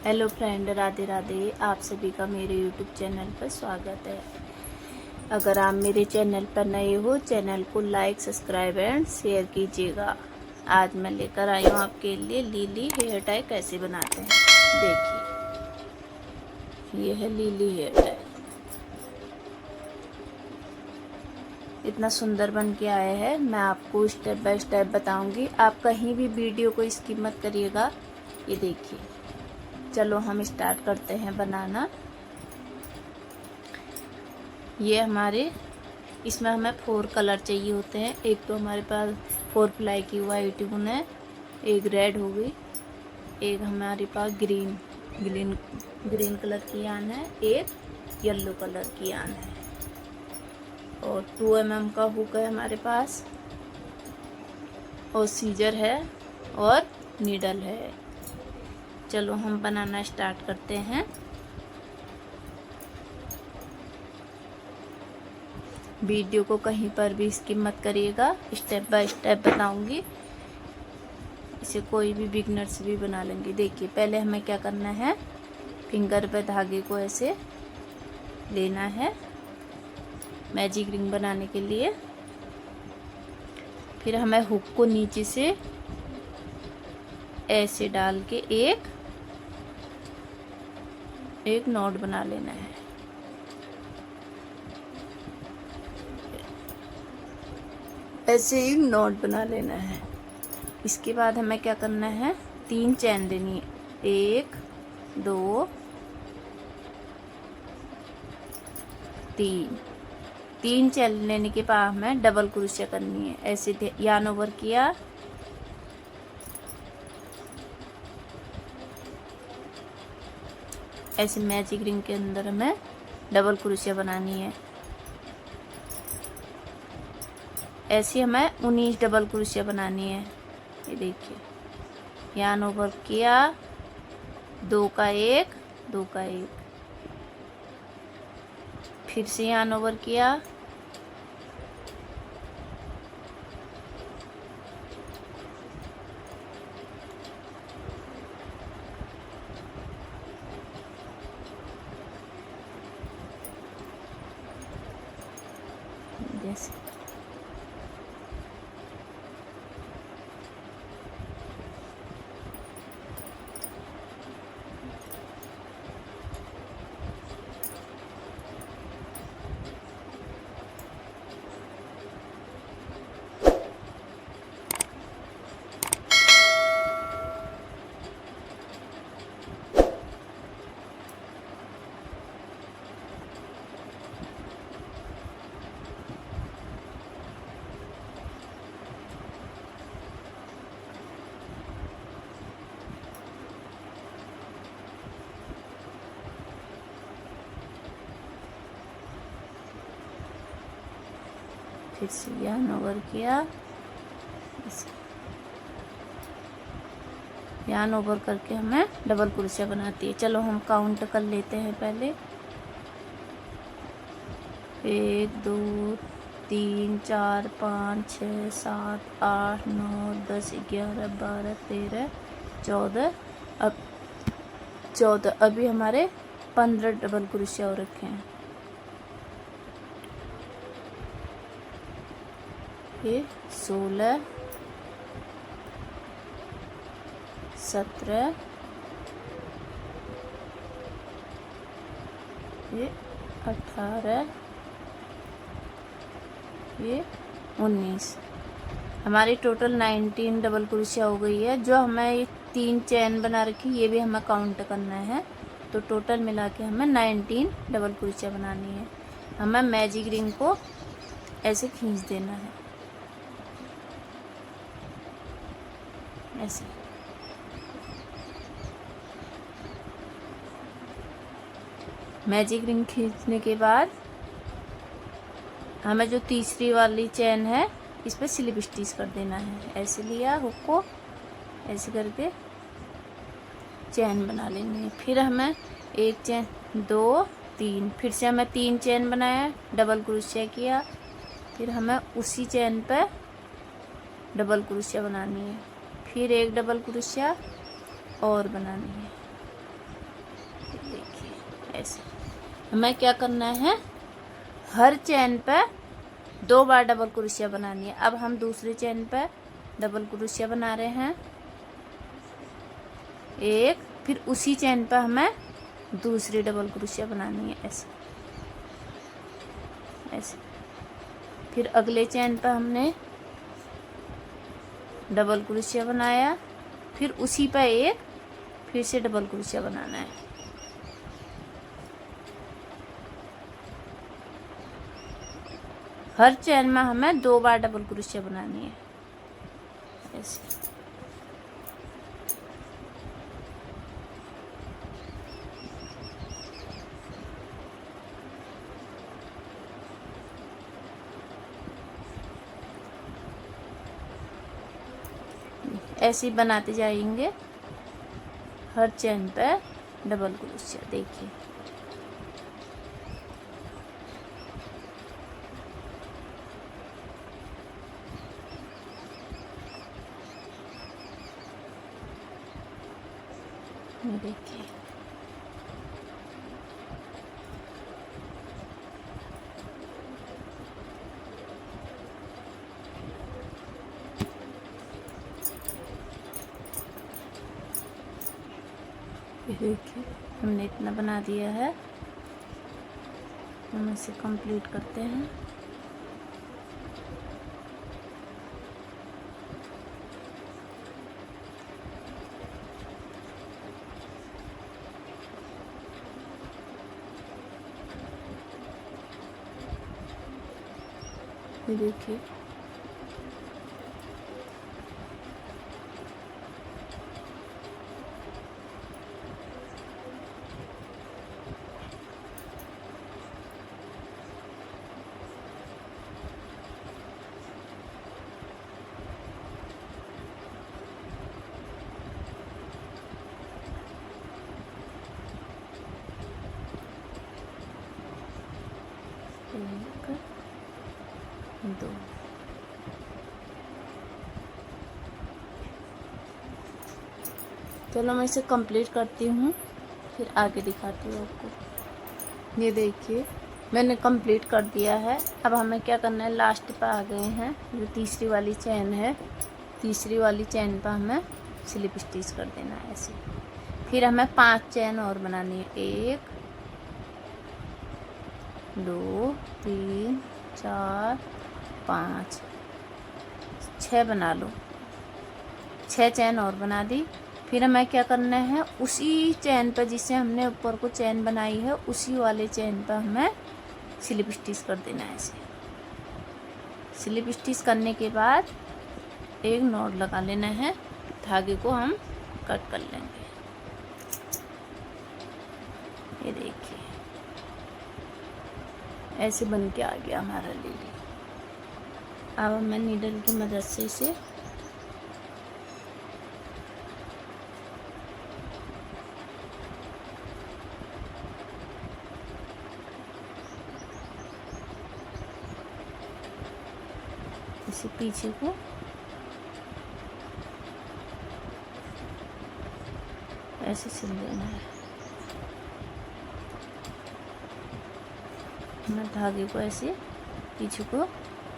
Hello friend, Radhe Radhe. आप सभी का मेरे यूट्यूब चैनल पर स्वागत है। अगर आप मेरे चैनल पर नए हो, चैनल को लाइक, सब्सक्राइब एंड शेयर कीजिएगा। आज मैं लेकर आई हूँ आपके लिए लीली हेयर टाई कैसे बनाते हैं। देखिए, ये है लीली हेयर टाई। इतना सुंदर बन के आया है। मैं आपको स्टेप बाय स्टेप बताऊंगी। आप कहीं भी वीडियो को स्किप मत करिएगा। ये देखिए, चलो हम स्टार्ट करते हैं बनाना। ये इसमें हमें 4 कलर चाहिए होते हैं। एक तो हमारे पास 4 प्लाई की वाइट ऊन है, एक रेड हो गई, एक हमारे पास ग्रीन कलर की यान है, एक येलो कलर की यान है, और 2 mm का हुक है हमारे पास, और सीजर है और नीडल है। चलो हम बनाना स्टार्ट करते हैं। वीडियो को कहीं पर भी स्किप मत करिएगा, स्टेप बाय स्टेप बताऊंगी। इसे कोई भी बिगनर्स भी बना लेंगे। देखिए, पहले हमें क्या करना है, फिंगर पे धागे को ऐसे लेना है मैजिक रिंग बनाने के लिए। फिर हमें हुक को नीचे से ऐसे डाल के एक नॉट बना लेना है। ऐसे ही नॉट बना लेना है। इसके बाद हमें क्या करना है, 3 चैन देनी है। 1 2 3 चैन लेने के बाद हमें डबल क्रोशिया करनी है। ऐसे यार्न ओवर किया, ऐसे मैजिक रिंग के अंदर हमें डबल क्रोशिया बनानी है। ऐसे हमें 19 डबल क्रोशिया बनानी है। ये देखिए, यार्न ओवर किया, 2 का 1 2 का 1, फिर से यार्न ओवर किया, जैसे फिर से यार्न ओवर किया, यार्न ओवर करके हमें डबल क्रोशिया बनाती है। चलो हम काउंट कर लेते हैं पहले। 1 2 3 4 5 6 7 8 9 10 11 12 13 14। अब 14, अभी हमारे 15 डबल क्रोशिया हो रखे हैं। ये 16 17, ये 18, ये 19। हमारी टोटल 19 डबल क्रोशिया हो गई है। जो हमें ये 3 चैन बना रखी, ये भी हमें काउंट करना है। तो टोटल मिला के हमें 19 डबल क्रोशिया बनानी है। हमें मैजिक रिंग को ऐसे खींच देना है, ऐसे। मैजिक रिंग खींचने के बाद हमें जो तीसरी वाली चैन है, इस पर स्लिप स्टिच कर देना है। ऐसे लिया हुक को, ऐसे करके चैन बना लेंगे। फिर हमें 1 चैन 2 3, फिर से हमें 3 चैन बनाया, डबल क्रोशिया किया, फिर हमें उसी चैन पे डबल क्रोशिया बनानी है, फिर एक डबल क्रोशिया और बनानी है। ऐसे हमें क्या करना है, हर चेन पे 2 बार डबल क्रोशिया बनानी है। अब हम दूसरी चेन पे डबल क्रोशिया बना रहे हैं, एक, फिर उसी चेन पे हमें दूसरी डबल क्रोशिया बनानी है ऐसे ऐसे। फिर अगले चेन पे हमने डबल क्रोशिया बनाया, फिर उसी पे एक, फिर से डबल क्रोशिया बनाना है। हर चेन में हमें 2 बार डबल क्रोशिया बनानी है ऐसे। ऐसे ही बनाते जाएंगे हर चेन पे डबल क्रोशिया। देखिए देखिए देखिए हमने इतना बना दिया है। हम इसे कंप्लीट करते हैं। ये देखिए एक, 2। चलो मैं इसे कंप्लीट करती हूँ, फिर आगे दिखाती हूँ आपको। ये देखिए मैंने कंप्लीट कर दिया है। अब हमें क्या करना है, लास्ट पे आ गए हैं, जो तीसरी वाली चेन है, तीसरी वाली चेन पर हमें स्लिप स्टिच कर देना है ऐसे। फिर हमें 5 चेन और बनानी है, 1 2 3 4 5 6 बना लो। 6 चेन और बना दी। फिर हमें क्या करना है, उसी चेन पर जिससे हमने ऊपर को चेन बनाई है, उसी वाले चेन पर हमें स्लिप स्टिच कर देना है ऐसे। स्लिप स्टिच करने के बाद एक नॉट लगा लेना है, धागे को हम कट कर लेंगे। ये देखिए ऐसे बन के आ गया हमारा लीली। अब मैं नीडल की मदद से इसे पीछे को ऐसे सिल देना है। हमें धागे को ऐसे पीछे को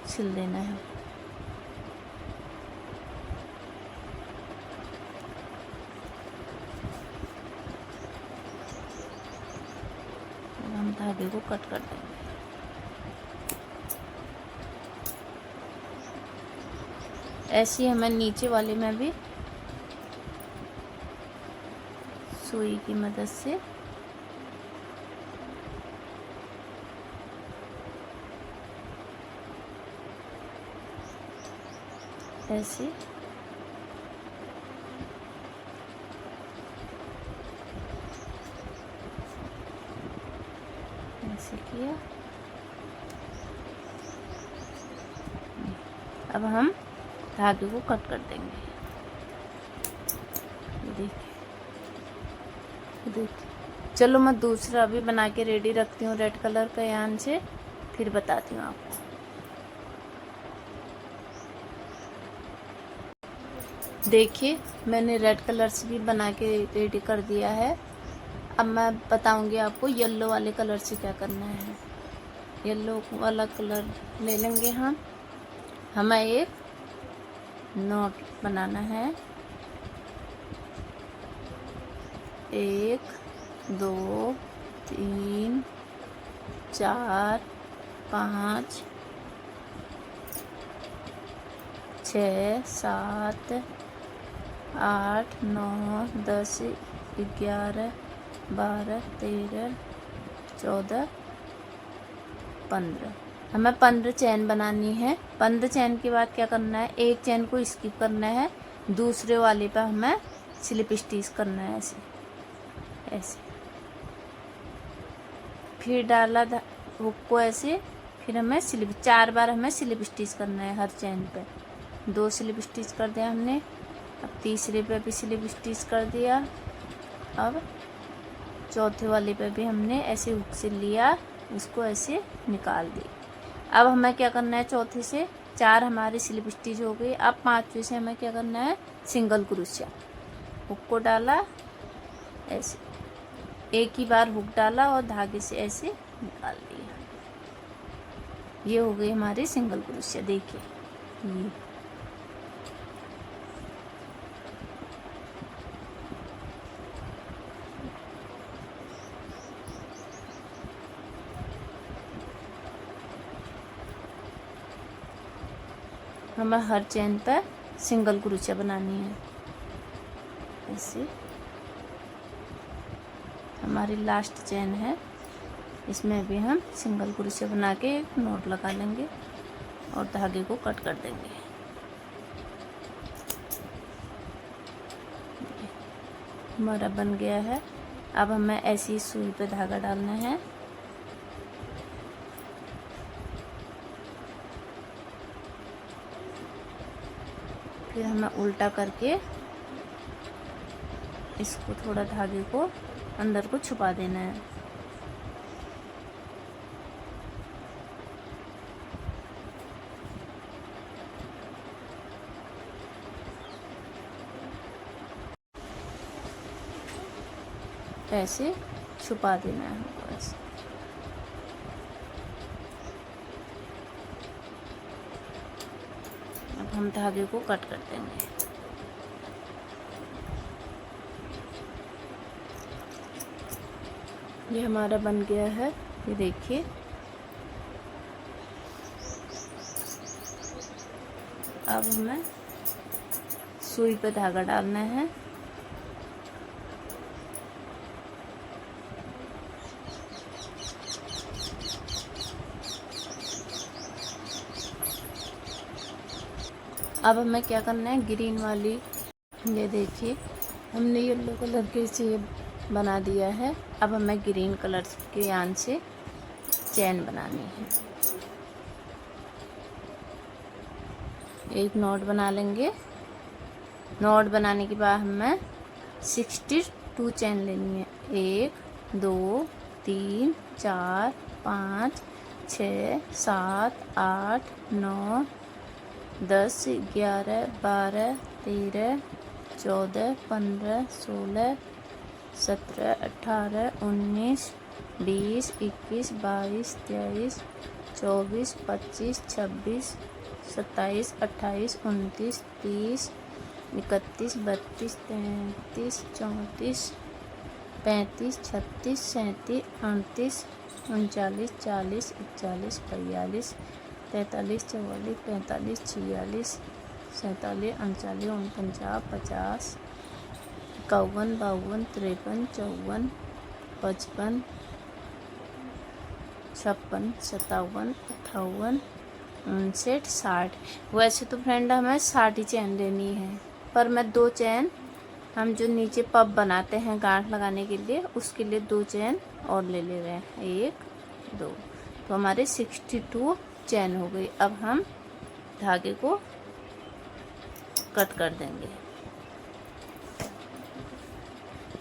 सिल देना है। हम धागे को कट कर देंगे। ऐसे हमें नीचे वाले में भी सुई की मदद से ऐसे ऐसे किया। अब हम धागे को कट कर देंगे। देखिए चलो मैं दूसरा भी बना के रेडी रखती हूँ रेड कलर का यान से, फिर बताती हूँ आपको। देखिए मैंने रेड कलर से भी बना के रेडी कर दिया है। अब मैं बताऊंगी आपको येलो वाले कलर से क्या करना है। येलो वाला कलर ले लेंगे हम। हमें एक नोट बनाना है। 1 2 3 4 5 6 7 8 9 10 11 12 13 14 15। हमें 15 चैन बनानी है। 15 चैन के बाद क्या करना है, एक चैन को स्किप करना है, दूसरे वाले पे हमें स्लिप स्टिच करना है ऐसे ऐसे। फिर डाला हुक को ऐसे, फिर हमें स्लिप 4 बार हमें स्लिप स्टिच करना है हर चैन पे। 2 स्लिप स्टिच कर दिया हमने। अब तीसरे पे भी स्लिप स्टिच कर दिया। अब चौथे वाले पे भी हमने ऐसे हुक से लिया, इसको ऐसे निकाल दिया। अब हमें क्या करना है, चौथे से 4 हमारी स्लिप स्टिच हो गई। अब 5वें से हमें क्या करना है, सिंगल क्रोशिया। हुक को डाला ऐसे, एक ही बार हुक डाला और धागे से ऐसे निकाल दिया। ये हो गई हमारी सिंगल क्रोशिया। देखिए ये हमें हर चैन पर सिंगल क्रोशिया बनानी है ऐसे। हमारी लास्ट चैन है, इसमें भी हम सिंगल क्रोशिया बना के एक नॉट लगा लेंगे और धागे को कट कर देंगे। हमारा बन गया है। अब हमें ऐसी सुई पे धागा डालना है। फिर हमें उल्टा करके इसको थोड़ा धागे को अंदर को छुपा देना है। ऐसे छुपा देना है हमको ऐसे। अब हम धागे को कट कर देंगे। ये हमारा बन गया है, ये देखिए। अब हमें सुई पे धागा डालना है। अब हमें क्या करना है, ग्रीन वाली, ये देखिए हमने येलो कलर के से बना दिया है। अब हमें ग्रीन कलर के यान से चैन बनानी है। एक नॉट बना लेंगे। नॉट बनाने के बाद हमें 62 चैन लेनी है। 1 2 3 4 5 6 7 8 9 10 11 12 13 14 15 16 17 18 19 20 21 22 23 24 25 26 27 28 29 30 31 32 33 34 35 36 37 38 39 40 41 42 43 44 45 46 47 48 49 50 51 52 53 54 55 56 57 58 59 60। वैसे तो फ्रेंड हमें 60 ही चैन लेनी है, पर मैं 2 चैन, हम जो नीचे पब बनाते हैं गांठ लगाने के लिए, उसके लिए 2 चैन और ले रहे हैं। 1 2, तो हमारे 62 चैन हो गई। अब हम धागे को कट कर देंगे।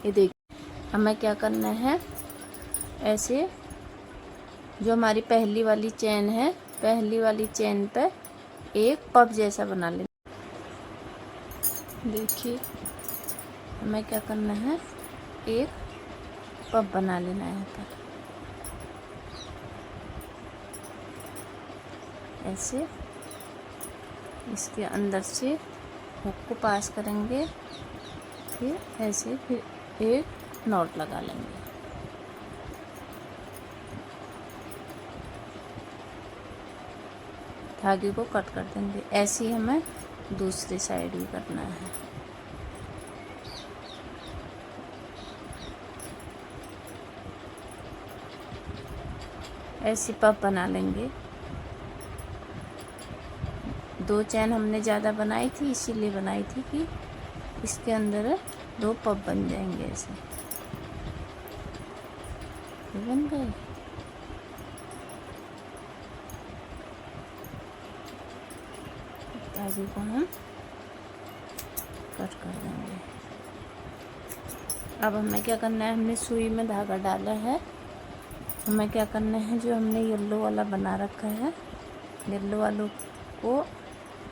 ये देखिए हमें क्या करना है, ऐसे जो हमारी पहली वाली चैन है, पहली वाली चैन पे एक पब जैसा बना लेना। देखिए हमें क्या करना है, एक पफ बना लेना है यहाँ पर। ऐसे इसके अंदर से हुक को पास करेंगे, फिर ऐसे फिर एक नॉट लगा लेंगे। धागे को कट कर देंगे। ऐसे ही हमें दूसरी साइड भी करना है। ऐसी पफ बना लेंगे। 2 चैन हमने ज़्यादा बनाई थी, इसीलिए बनाई थी कि इसके अंदर 2 पफ बन जाएंगे। ऐसे बन गए। धागे को हम कट कर देंगे। अब हमें क्या करना है, हमने सुई में धागा डाला है। हमें क्या करना है, जो हमने येलो वाला बना रखा है, येलो वालों को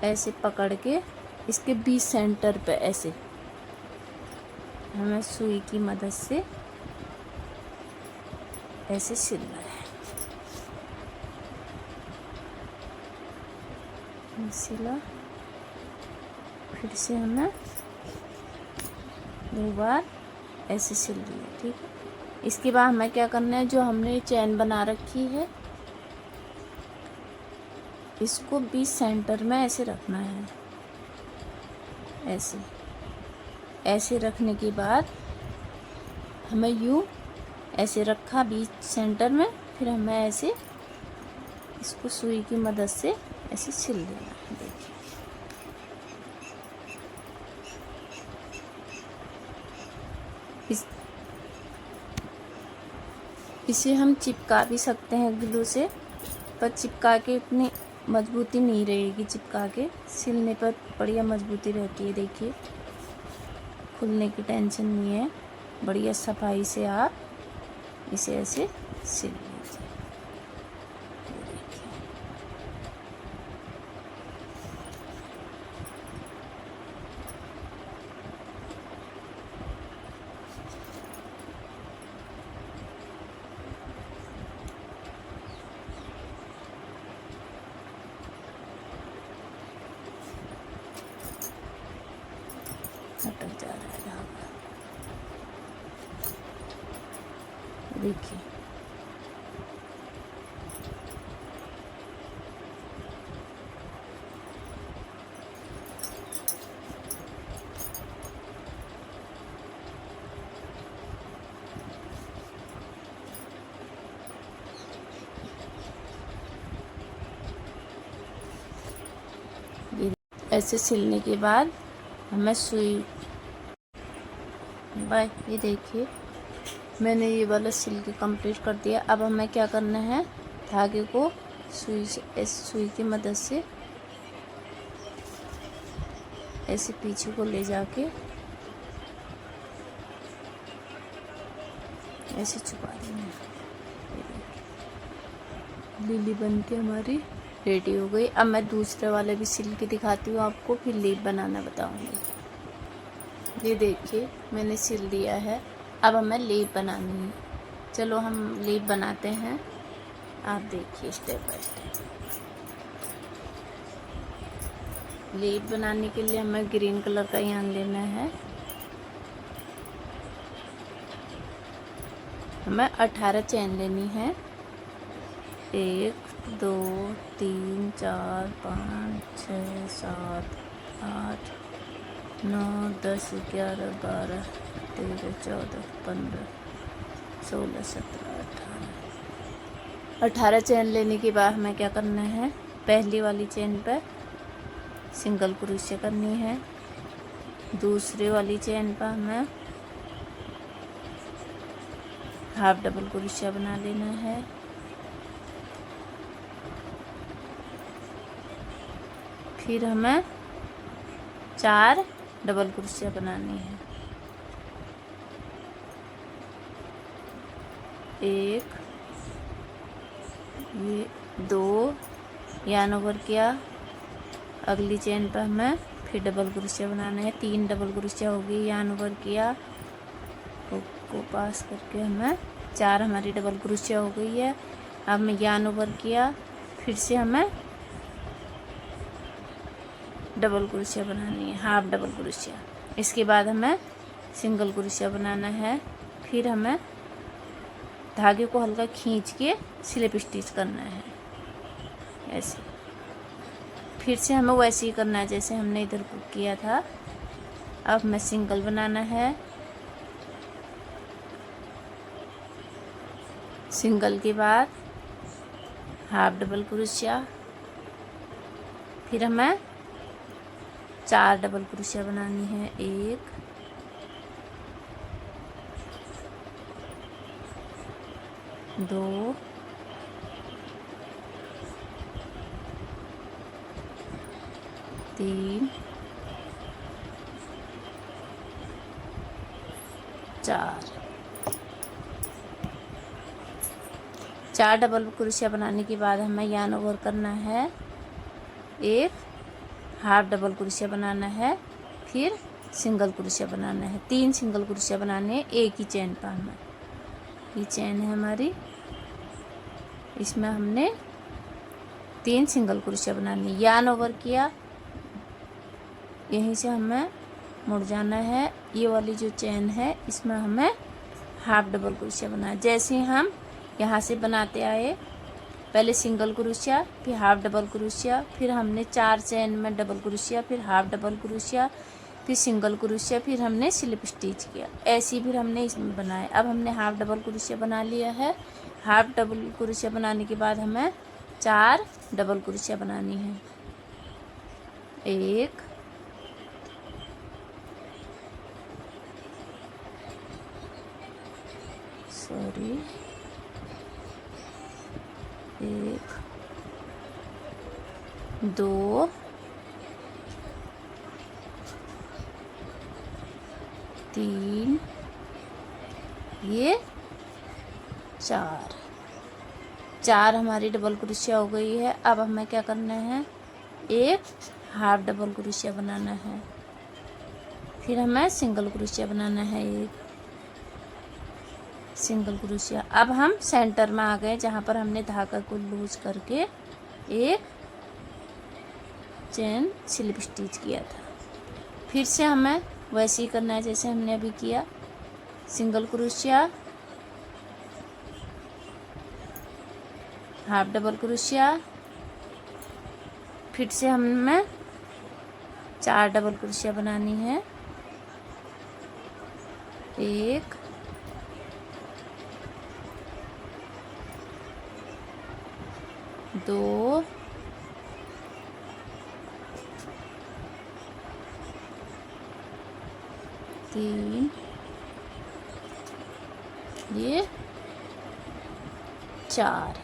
ऐसे पकड़ के इसके बीच सेंटर पे ऐसे हमें सुई की मदद से ऐसे सिलना है। सिला, फिर से हमें 2 बार ऐसे सिल लिया। ठीक है। इसके बाद हमें क्या करना है, जो हमने चैन बना रखी है इसको बीच सेंटर में ऐसे रखना है। ऐसे ऐसे रखने के बाद हमें यूँ ऐसे रखा बीच सेंटर में, फिर हमें ऐसे इसको सुई की मदद से ऐसे सिल देना है। देखिए इसे हम चिपका भी सकते हैं ग्लू से, पर चिपका के इतनी मजबूती नहीं रहेगी। चिपका के सिलने पर बढ़िया मजबूती रहती है। देखिए खुलने की टेंशन नहीं है। बढ़िया सफाई से आप इसे ऐसे सिल लीजिए। अटक जा रहा है धागा। देखिए ये ऐसे सिलने के बाद हमें सुई ये देखिए मैंने ये वाला सिल के कंप्लीट कर दिया। अब हमें क्या करना है, धागे को सुई से ऐसे सुई की मदद से ऐसे पीछे को ले जाके ऐसे छुपा देना है। लिली बन के हमारी रेडी हो गई। अब मैं दूसरे वाले भी सिल के दिखाती हूँ आपको, फिर लीप बनाना बताऊँगी। ये देखिए मैंने सिल दिया है। अब हमें लीप बनानी है। चलो हम लीप बनाते हैं। आप देखिए स्टेप बाय स्टेप। लीप बनाने के लिए हमें ग्रीन कलर का यार्न लेना है। हमें 18 चैन लेनी है। 1 2 3 4 5 6 7 8 9 10 11 12 13 14 15 16 17 18 चैन लेने के बाद हमें क्या करना है, पहली वाली चैन पर सिंगल क्रोशिया करनी है। दूसरे वाली चैन पर हमें हाफ डबल क्रोशिया बना लेना है। फिर हमें 4 डबल क्रोशिया बनानी है। 1 ये 2 यार्न ओवर किया। अगली चेन पर हमें फिर डबल क्रोशिया बनाना है। 3 डबल क्रोशिया होगी, यार्न ओवर किया, को पास करके हमें 4 हमारी डबल क्रोशिया हो गई है। अब मैं यार्न ओवर किया, फिर से हमें डबल क्रोशिया बनानी है, हाफ डबल क्रोशिया। इसके बाद हमें सिंगल क्रोशिया बनाना है। फिर हमें धागे को हल्का खींच के स्लिप स्टिच करना है ऐसे। फिर से हमें वैसे ही करना है जैसे हमने इधर को किया था। अब हमें सिंगल बनाना है। सिंगल के बाद हाफ डबल क्रोशिया, फिर हमें 4 डबल क्रोशिया बनानी है। 1 2 3 4 डबल क्रोशिया बनाने के बाद हमें यार्न ओवर करना है। 1 हाफ डबल क्रोशिया बनाना है, फिर सिंगल क्रोशिया बनाना है। 3 सिंगल क्रोशिया बनाने हैं एक ही चेन पर हमें। ये चेन है हमारी, इसमें हमने 3 सिंगल क्रोशिया बनानी है। यार्न ओवर किया, यहीं से हमें मुड़ जाना है। ये वाली जो चेन है इसमें हमें हाफ डबल क्रोशिया बनाना है। जैसे हम यहाँ से बनाते आए, पहले सिंगल क्रोशिया, फिर हाफ डबल क्रोशिया, फिर हमने 4 चेन में डबल क्रोशिया, फिर हाफ डबल क्रोशिया, फिर सिंगल क्रोशिया, फिर हमने स्लिप स्टिच किया। ऐसे ही फिर हमने इसमें बनाया। अब हमने हाफ डबल क्रोशिया बना लिया है। हाफ डबल क्रोशिया बनाने के बाद हमें 4 डबल क्रोशिया बनानी है। 1 1 2 3 ये 4 हमारी डबल क्रोशिया हो गई है। अब हमें क्या करना है, 1 हाफ डबल क्रोशिया बनाना है, फिर हमें सिंगल क्रोशिया बनाना है। 1 सिंगल क्रोशिया। अब हम सेंटर में आ गए जहाँ पर हमने धागा को लूज करके एक चेन स्लिप स्टिच किया था। फिर से हमें वैसे ही करना है जैसे हमने अभी किया। Single crochet, half double crochet, फिर से हमें 4 डबल क्रोशिया बनानी है। 1 2 3 ये 4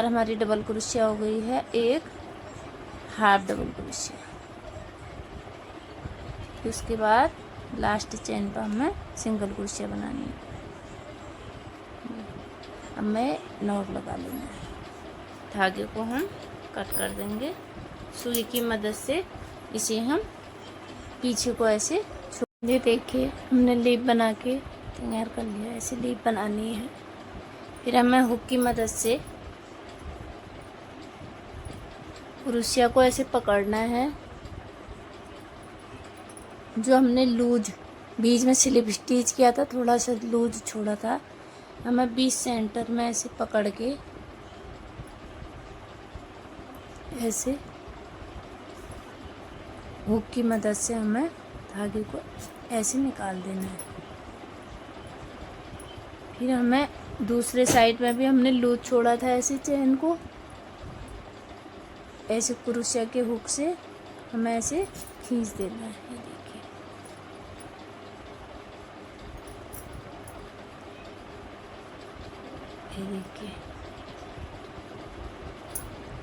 हमारी डबल क्रोशिया हो गई है। 1 हाफ डबल क्रोशिया, उसके बाद लास्ट चेन पर हमें सिंगल क्रोशिया बनानी है। अब मैं नॉट लगा लेना है। धागे को हम कट कर देंगे सुई की मदद से। इसे हम पीछे को ऐसे ये देखिए हमने लीप बना के तैयार कर लिया। ऐसे लीप बनानी है। फिर हमें हुक की मदद से क्रोशिया को ऐसे पकड़ना है। जो हमने लूज बीच में स्लिप स्टिच किया था, थोड़ा सा लूज छोड़ा था, हमें बीच सेंटर में ऐसे पकड़ के ऐसे हुक की मदद से हमें धागे को ऐसे निकाल देना है। फिर हमें दूसरे साइड में भी हमने लूज छोड़ा था ऐसे चेन को, ऐसे क्रोशिया के हुक से हमें ऐसे खींच देना है। ये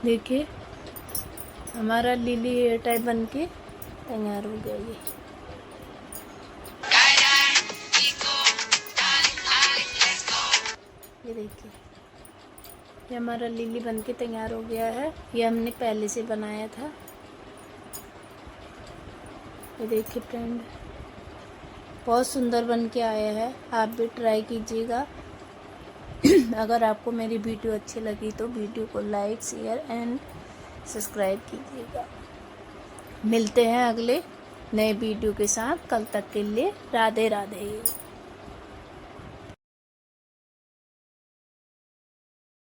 देखिए हमारा लिली हेयर टाइप बन के तैयार हो गया। ये देखिए ये हमारा लिली बन के तैयार हो गया है। ये हमने पहले से बनाया था। ये देखिए फ्रेंड बहुत सुंदर बन के आया है, आप भी ट्राई कीजिएगा। अगर आपको मेरी वीडियो अच्छी लगी तो वीडियो को लाइक, शेयर एंड सब्सक्राइब कीजिएगा। मिलते हैं अगले नए वीडियो के साथ, कल तक के लिए राधे राधे।